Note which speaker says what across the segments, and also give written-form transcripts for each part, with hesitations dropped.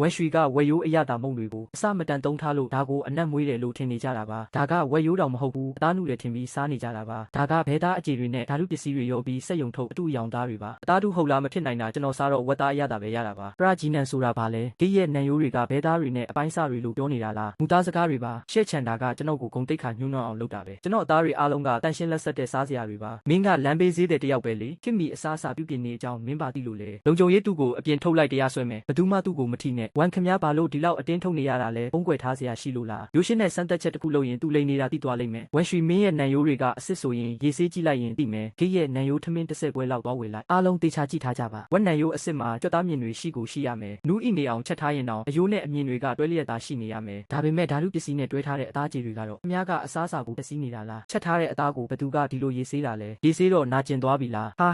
Speaker 1: ဝက်ရွှေကဝက်ရိုးအရသာမုံတွေကိုအစမတန်သုံးထားလို့ဒါကိုအနက်မွေးတယ်လို့ထင်နေကြတာပါဒါကဝက်ရိုးတော်မဟုတ်ဘူးအသားနုတယ်ထင်ပြီးစားနေကြတာပါဒါကဘဲသားအခြေတွေနဲ့ဓာတုပစ္စည်းတွေရောပြီးစက်ယုံထုတ်အတူအယောင်သားတွေပါအသားတူဟုတ်လားမဖြစ်နိုင်တာကျွန်တော်စားတော့ဝက်သားအရသာပဲရတာပါပရဂျီနန်ဆိုတာဘာလဲဂိရဲ့နံရိုးတွေကဘဲသားတွေနဲ့အပိုင်းစားတွေလို့ပြောနေတာလားမူသားစကားတွေပါရှက်ချန်တာကကျွန်တော်ကိုဂုံတိတ်ခါညှိုးနှောင်းအောင်လုပ်တာပဲကျွန်တော်အသားတွေအားလုံးကတန်ရှင်းလက်ဆက်တဲ့စားစရာတွေပါမင်းကလမ်းဘေးဈေးတဲ့တယောက်ပဲလေခင်မီအစားအစာပြုပြင်နေအကြောင်းမင်းပါသိလို့လေလုံခြုံရေးသူ့ကိုအပြင်ထုတ်လိုက်တရားစွဲမယ်ဘသူမှသူ့ကိုမထိနဲ့ဝမ်ခမဘာလို့ဒီလောက်အတင်းထုတ်နေရတာလဲပုံကွယ်ထားစရာရှိလို့လားရိုးရှင်းတဲ့စမ်းသက်ချက်တစ်ခုလုပ်ရင်သူလိန်နေတာသိသွားလိမ့်မယ်ဝမ်ရွှေမင်းရဲ့နံရိုးတွေကအစ်စ်ဆိုရင်ရေဆေးကြည့်လိုက်ရင်သိမယ်ဂိရဲ့နံရိုးထမင်းတစ်ဆက်ပွဲလောက်သွားဝေလိုက်အားလုံးတေချာကြည့်ထားကြပါဝက်နံရိုးအစ်စ်မှာကြွက်သားမြင်တွေရှိကိုရှိရမယ်နူးအိနေအောင်ချက်ထားရင်တော့အယိုးနဲ့အမြင်တွေကတွဲလျက်သားရှိနေရမယ်ဒါပေမဲ့ဓာတုပစ္စည်းနဲ့တွဲထားတဲ့အသားကြေတွေကတော့အများကအစားအစာကိုပစ္စည်းနေတာလားချက်ထားတဲ့အသားကိုဘသူကဒီလိုရေဆေးတာလဲရေဆေးတော့နာကျင်သွားပြီလားဟာ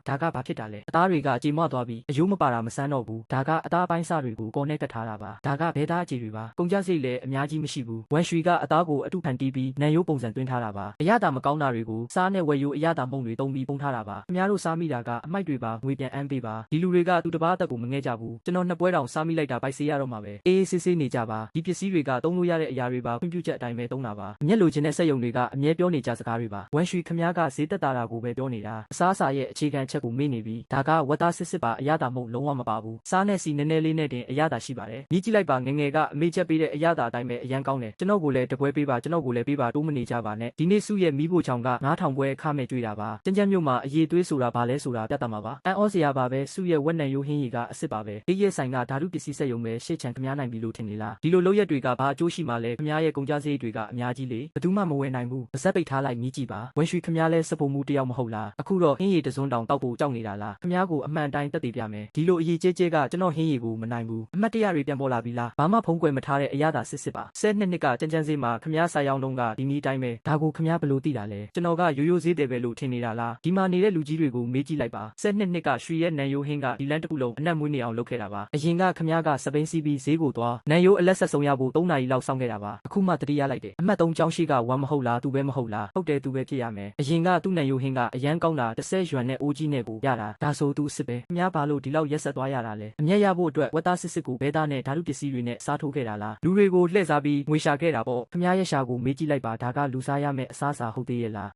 Speaker 1: ဒါကဘာဖြစ်တာလဲအသားတွေကကြေမွသွားပြီအယိုးမပါတာမဆန်းတော့ဘူးဒါကအသားပိုင်းစားတွေကိုကော်နဲ့ကတ်ထားတာပါဒါကဘဲသားအခြေတွေပါကုန်ကြစိတ်လည်းအများကြီးမရှိဘူးဝမ်ရွှေကအသားကိုအတုဖန်တီးပြီးနံရိုးပုံစံသွင်းထားတာပါအရသာမကောင်းတာတွေကိုစားနဲ့ဝယ်ရိုးအရသာမုံတွေတုံးပြီးပုံထားတာပါခင်ဗျားတို့စားမိတာကအမိုက်တွေပါငွေပြန်အမ်းပေးပါဒီလူတွေကသူတပားအသက်ကိုမငဲကြဘူးကျွန်တော်နှစ်ပွဲတောင်စားမိလိုက်တာပိုက်စေးရတော့မှာပဲအေးဆေးနေကြပါဒီပစ္စည်းတွေကသုံးလို့ရတဲ့အရာတွေပါခွင့်ပြုချက်အတိုင်းပဲသုံးတာပါအမျက်လိုချင်တဲ့စက်ယုံတွေကအမြဲပြောနေကြစကားတွေပါဝမ်ရွှေခင်ဗျားကဈေးသက်တာကိုပဲပြောနေတာအစားအစာရဲ့အခြေခံချက်ကိုမေ့နေပြီဒါကဝက်သားစစ်ပါအရသာမုံလုံးဝမပါဘူးစားနဲ့စီနည်းနည်းလေးနဲ့တင်အရသာရှိပါတယ်မြည်ကြည့်လိုက်ပါငငယ်ကအမေချက်ပေးတဲ့အရသာအတိုင်းပဲအရန်ကောင်းတယ်ကျွန်တော်ကိုလည်းတပွဲပေးပါကျွန်တော်ကိုလည်းပေးပါတိုးမနေကြပါနဲ့ဒီနေ့စုရဲ့မိဖို့ချောင်က9000ပွဲခမဲ့ကြွေးတာပါကြမ်းကြမ်းမြို့မှာအရေးသွေးဆိုတာဘာလဲဆိုတာပြတ်တာမှာပါအန်အောစရာပါပဲစုရဲ့ဝက်နံရိုးဟင်းရီကအစ်စ်ပါပဲဒီရဲ့ဆိုင်ကဓာတုပစ္စည်းစက်ယုံပဲရှေ့ချန်ခမားနိုင်ပြီလို့ထင်နေလားဒီလိုလုပ်ရက်တွေကဘာအကျိုးရှိမှလဲခမားရဲ့ကုန်ကြစရိတ်တွေကအများကြီးလေဘယ်သူမှမဝယ်နိုင်ဘူးပါဇက်ပိတ်ထားလိုက်မြည်ကြည့်ပါဝမ်ရွှေခမားလဲစပုံမှုတယောက်မဟုတ်လားအခုတော့ဟင်းရီတစွန်းတောင်တောက်ဖို့ကြောက်နေတာလားခမားကိုအမှန်တိုင်းတက်တည်ပြမယ်ဒီလိုအရေးကျဲကကျွန်တော်ဟင်းရီကိုမနိုင်ဘူးအမတ်တရတွေပြန်ပေါ်လာပြီလားဘာမှဖုံးကွယ်မထားတဲ့အရသာစစ်ပါ12နှစ်ကကြမ်းစေးမှာခမားဆိုင်အောင်လုံးကဒီနည်းတိုင်းပဲဒါကိုခမားဘလို့သိတာလဲကျွန်တော်ကရိုးရိုးစေးတယ်ပဲလို့ထင်နေတာလားဒီမှာနေတဲ့လူကြီးတွေကိုမေးကြည့်လိုက်ပါ12နှစ်ကရွှေရဲ့နံရိုးဟင်းကဒီလန်းတစ်ခုလုံးအနက်မွေးနေအောင်လုပ်ခဲ့တာပါအရင်ကခမားကစပိန်စီးပြီးဈေးကိုသွားနံရိုးအလက်ဆက်ဆုံးရဖို့3နာရီလောက်စောင့်ခဲ့တာပါအခုမှတတိယလိုက်တယ်အမှတ်3ကျောင်းရှိကဝမ်းမဟုတ်လားသူပဲမဟုတ်လားဟုတ်တယ်သူပဲဖြစ်ရမယ်အရင်ကသူ့နံရိုးဟင်းကအရန်ကောင်းတာ10ရွမ်နဲ့အိုးကြီးနဲ့ကိုရတာဒါဆိုသူစစ်ပဲခမားဘာလို့ဒီလောက်ရက်ဆက်သွားရတာလဲအမျက်ရဖို့အတွက်ဝက်သားစစ်ကိုဘဲသားနဲ့ဓာတုပစ္စည်းတွေနဲ့စားထိုးခဲ့တာလားလူတွေကိုလှည့်စားပြီးငွေရှာခဲ့တာပေါ့ခမားရဲ့ရှာကိုမေးကြည့်လိုက်ပါဒါကလူစားရမယ့်အစားအစာဟုတ်သေးရဲ့လား